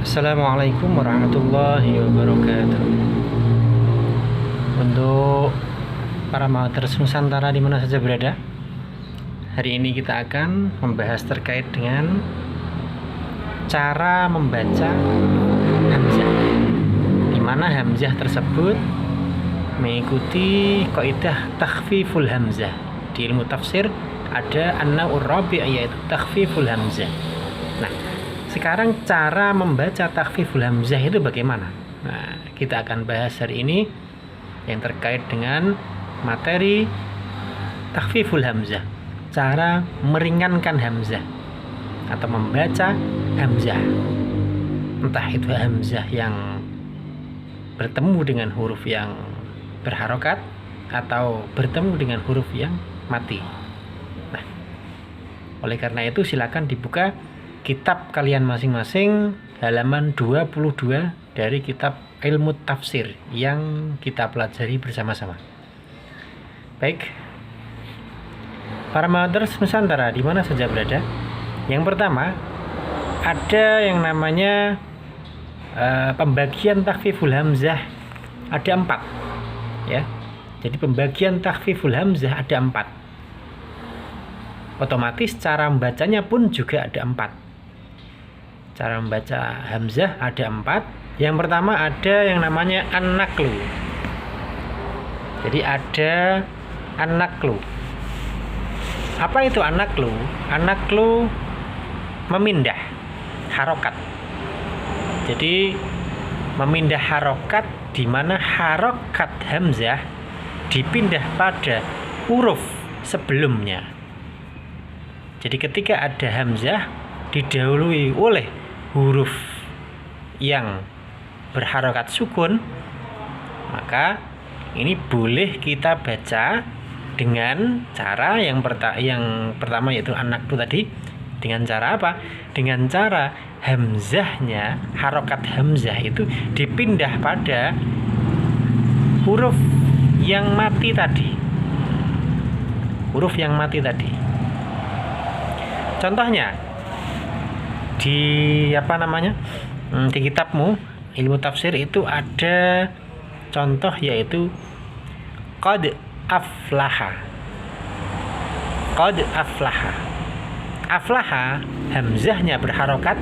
Assalamualaikum warahmatullahi wabarakatuh. Untuk para mahasiswa Nusantara di mana saja berada, hari ini kita akan membahas terkait dengan cara membaca hamzah, di mana hamzah tersebut mengikuti kaidah takhfiful hamzah. Di ilmu tafsir ada an-naur rabi' yaitu takhfiful hamzah. Nah, sekarang cara membaca takhfiful hamzah itu bagaimana? Nah, kita akan bahas hari ini yang terkait dengan materi takhfiful hamzah, cara meringankan hamzah atau membaca hamzah. Entah itu hamzah yang bertemu dengan huruf yang berharokat atau bertemu dengan huruf yang mati. Nah, oleh karena itu silakan dibuka kitab kalian masing-masing halaman 22 dari kitab ilmu tafsir yang kita pelajari bersama-sama. Baik, para mahasiswa Nusantara di mana saja berada, yang pertama ada yang namanya pembagian takhfiful hamzah ada 4 ya. Jadi pembagian takhfiful hamzah ada 4. Otomatis cara membacanya pun juga ada 4. Cara membaca hamzah ada 4. Yang pertama ada yang namanya an-naqlu. Jadi ada an-naqlu. Apa itu an-naqlu? An-naqlu memindah harokat. Jadi memindah harokat di mana harokat hamzah dipindah pada huruf sebelumnya. Jadi ketika ada hamzah didahului oleh huruf yang berharokat sukun, maka ini boleh kita baca dengan cara yang pertama yaitu an-naqlu tadi. Dengan cara apa? Dengan cara hamzahnya, harokat hamzah itu dipindah pada huruf yang mati tadi. Huruf yang mati tadi. Contohnya di di kitabmu ilmu tafsir itu ada contoh yaitu qad aflaha. Qad aflaha. Aflaha hamzahnya berharokat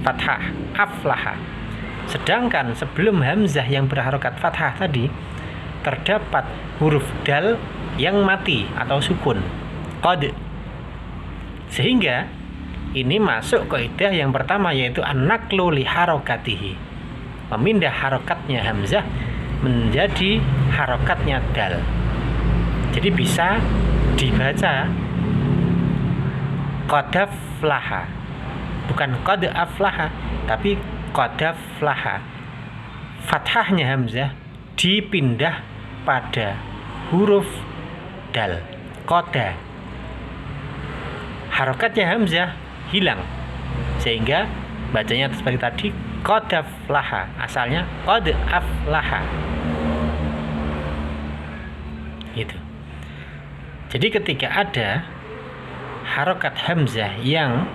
fathah, aflaha. Sedangkan sebelum hamzah yang berharokat fathah tadi terdapat huruf dal yang mati atau sukun, qad. Sehingga ini masuk kaidah yang pertama yaitu an-naqlu li harokatihi, memindah harokatnya hamzah menjadi harokatnya dal. Jadi bisa dibaca qad aflaha, bukan qad aflaha tapi qad aflaha. Fathahnya hamzah dipindah pada huruf dal, qada. Harokatnya hamzah hilang sehingga bacanya seperti tadi qad aflaha, asalnya qad aflaha gitu. Jadi ketika ada harokat hamzah yang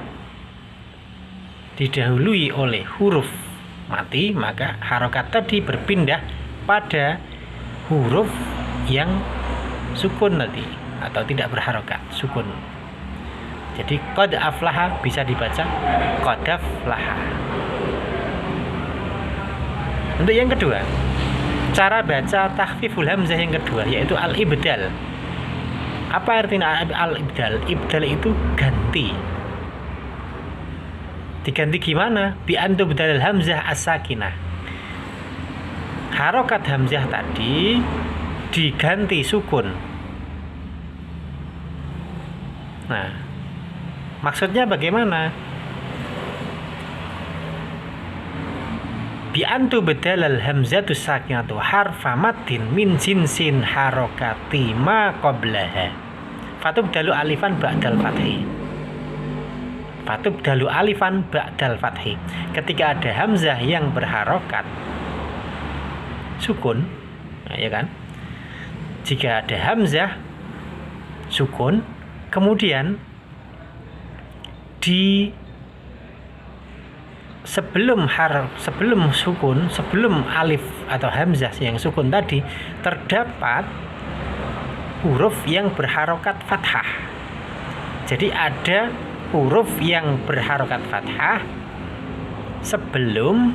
didahului oleh huruf mati, maka harokat tadi berpindah pada huruf yang sukun tadi atau tidak berharokat, sukun. Jadi qad aflaha bisa dibaca qad aflaha. Untuk yang kedua, cara baca takhfiful hamzah yang kedua yaitu al-ibdal. Apa artinya al-ibdal? Ibdal itu ganti. Diganti gimana? Bi an tubdalal hamzah as-sakinah. Harokat hamzah tadi diganti sukun. Nah, maksudnya bagaimana? Bi antu bedalal hamzatu sakinatu harfa matin min jinsin harokati ma qablaha. Fatubdalu alifan ba'dal fathi. Fatubdalu alifan ba'dal fathi. Ketika ada hamzah yang berharokat sukun, nah, ya kan? Jika ada hamzah sukun kemudian sebelum sukun, sebelum alif atau hamzah yang sukun tadi terdapat huruf yang berharokat fathah. Jadi ada huruf yang berharokat fathah sebelum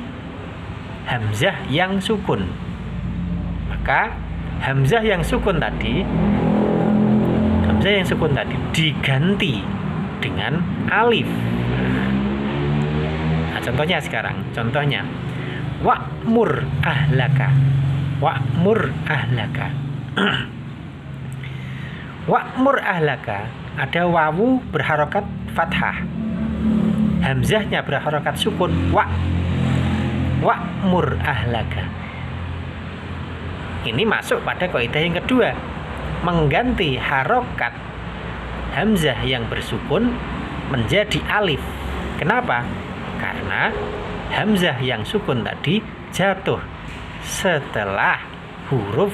hamzah yang sukun. Maka hamzah yang sukun tadi diganti dengan alif. Nah, contohnya sekarang, wa'mur ahlaka. Wa'mur ahlaka ada wawu berharokat fathah, hamzahnya berharokat sukun, wa'mur ahlaka. Ini masuk pada kaidah yang kedua, mengganti harokat hamzah yang bersukun menjadi alif. Kenapa? Karena hamzah yang sukun tadi jatuh setelah huruf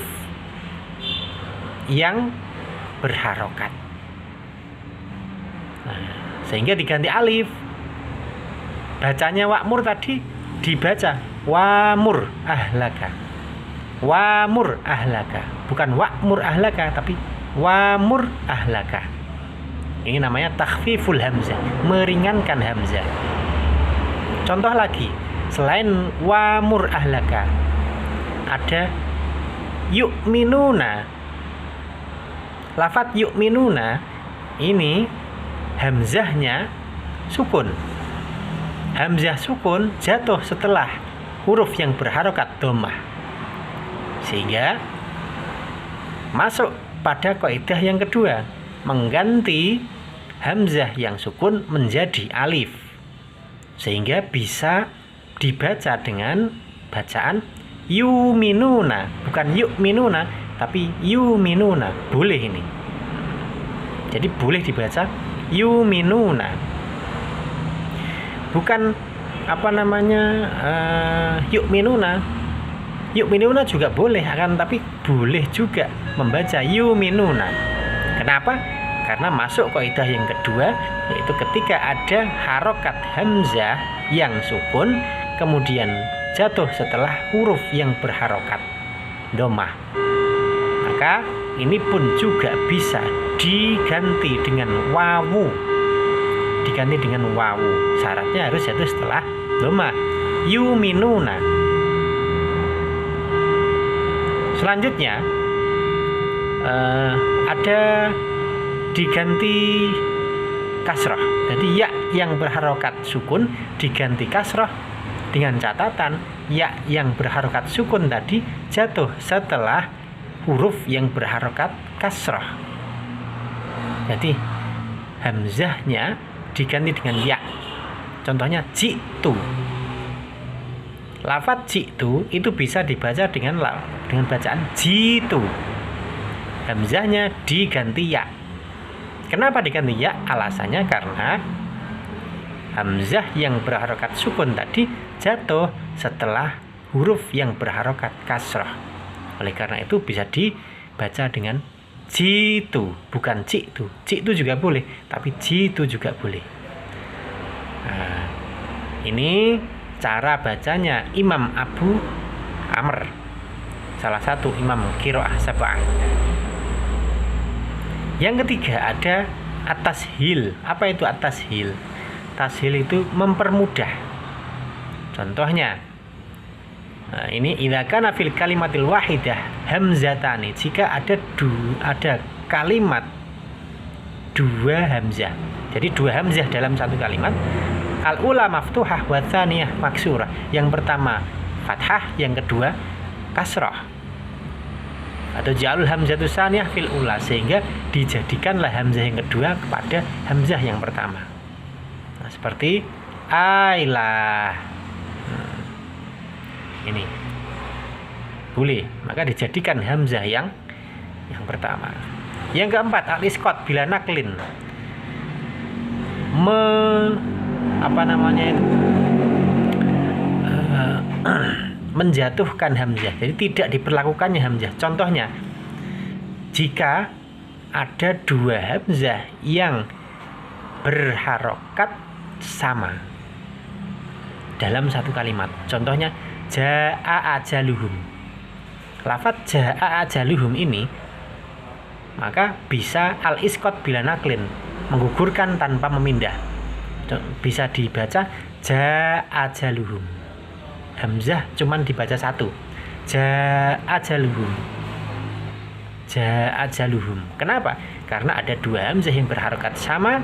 yang berharokat. Sehingga diganti alif. Bacanya wa'mur tadi dibaca wa'mur ahlaka. Wa'mur ahlaka, bukan wa'mur ahlaka, tapi wa'mur ahlaka. Ini namanya takhfiful hamzah, meringankan hamzah. Contoh lagi, selain wa'mur ahlaka ada yu'minuna. Lafadz yu'minuna ini hamzahnya sukun. Hamzah sukun jatuh setelah huruf yang berharokat dhammah, sehingga masuk pada kaidah yang kedua, mengganti hamzah yang sukun menjadi alif, sehingga bisa dibaca dengan bacaan yuminuna, bukan yu'minuna tapi yuminuna. Boleh ini, jadi boleh dibaca yuminuna, bukan yu'minuna. Yu'minuna juga boleh, akan tapi boleh juga membaca yuminuna. Kenapa? Karena masuk kaidah yang kedua, yaitu ketika ada harokat hamzah yang sukun kemudian jatuh setelah huruf yang berharokat dhammah, maka ini pun juga bisa diganti dengan wawu. Syaratnya harus jatuh setelah dhammah, yuminuna. Selanjutnya ada diganti kasroh. Jadi ya yang berharokat sukun diganti kasroh, dengan catatan ya yang berharokat sukun tadi jatuh setelah huruf yang berharokat kasroh. Jadi hamzahnya diganti dengan ya. Contohnya jitu. Lafadz jitu itu bisa dibaca dengan bacaan jitu. Hamzahnya diganti ya. Kenapa diganti ya? Alasannya karena hamzah yang berharokat sukun tadi jatuh setelah huruf yang berharokat kasrah. Oleh karena itu bisa dibaca dengan jitu, bukan jitu. Jitu juga boleh, tapi jitu juga boleh. Nah, ini cara bacanya Imam Abu Amr, salah satu imam qiraah sab'ah. Yang ketiga ada at-tashil. Apa itu at-tashil? Tashil itu mempermudah. Contohnya, nah ini idza kana fil kalimatil wahidah hamzatani, jika ada kalimat dua hamzah. Jadi dua hamzah dalam satu kalimat. Al-ula maftuhah wa tsaniyah maksurah. Yang pertama fathah, yang kedua kasrah. Atau ja'alul hamzatu tsaniyah fil ula, sehingga dijadikanlah hamzah yang kedua kepada hamzah yang pertama. Nah, seperti ailah. Ini boleh, maka dijadikan hamzah yang pertama. Yang keempat al-isqat bila naklin. Menjatuhkan hamzah, jadi tidak diperlakukannya hamzah. Contohnya, jika ada dua hamzah yang berharokat sama, dalam satu kalimat. Contohnya jaa ajaluhum. Lafaz jaa ajaluhum ini maka bisa al-isqat bila naklin, menggugurkan tanpa memindah. Bisa dibaca jaa ajaluhum. Hamzah cuman dibaca satu. Jaa ajaluhum. Jaa ajaluhum. Kenapa? Karena ada dua hamzah yang berharokat sama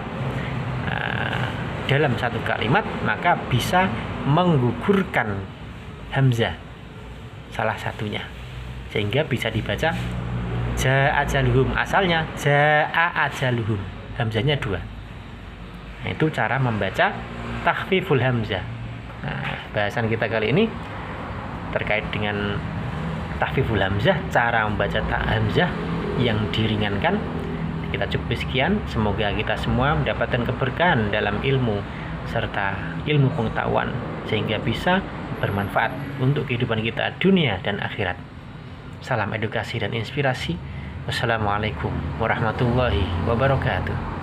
dalam satu kalimat, maka bisa menggugurkan hamzah salah satunya, sehingga bisa dibaca jaa ajaluhum. Asalnya jaa ajaluhum, hamzahnya dua. Nah, itu cara membaca takhfiful hamzah. Nah, bahasan kita kali ini terkait dengan takhfiful hamzah, cara membaca hamzah yang diringankan. Kita cukup sekian. Semoga kita semua mendapatkan keberkahan dalam ilmu serta ilmu pengetahuan, sehingga bisa bermanfaat untuk kehidupan kita dunia dan akhirat. Salam edukasi dan inspirasi. Wassalamualaikum warahmatullahi wabarakatuh.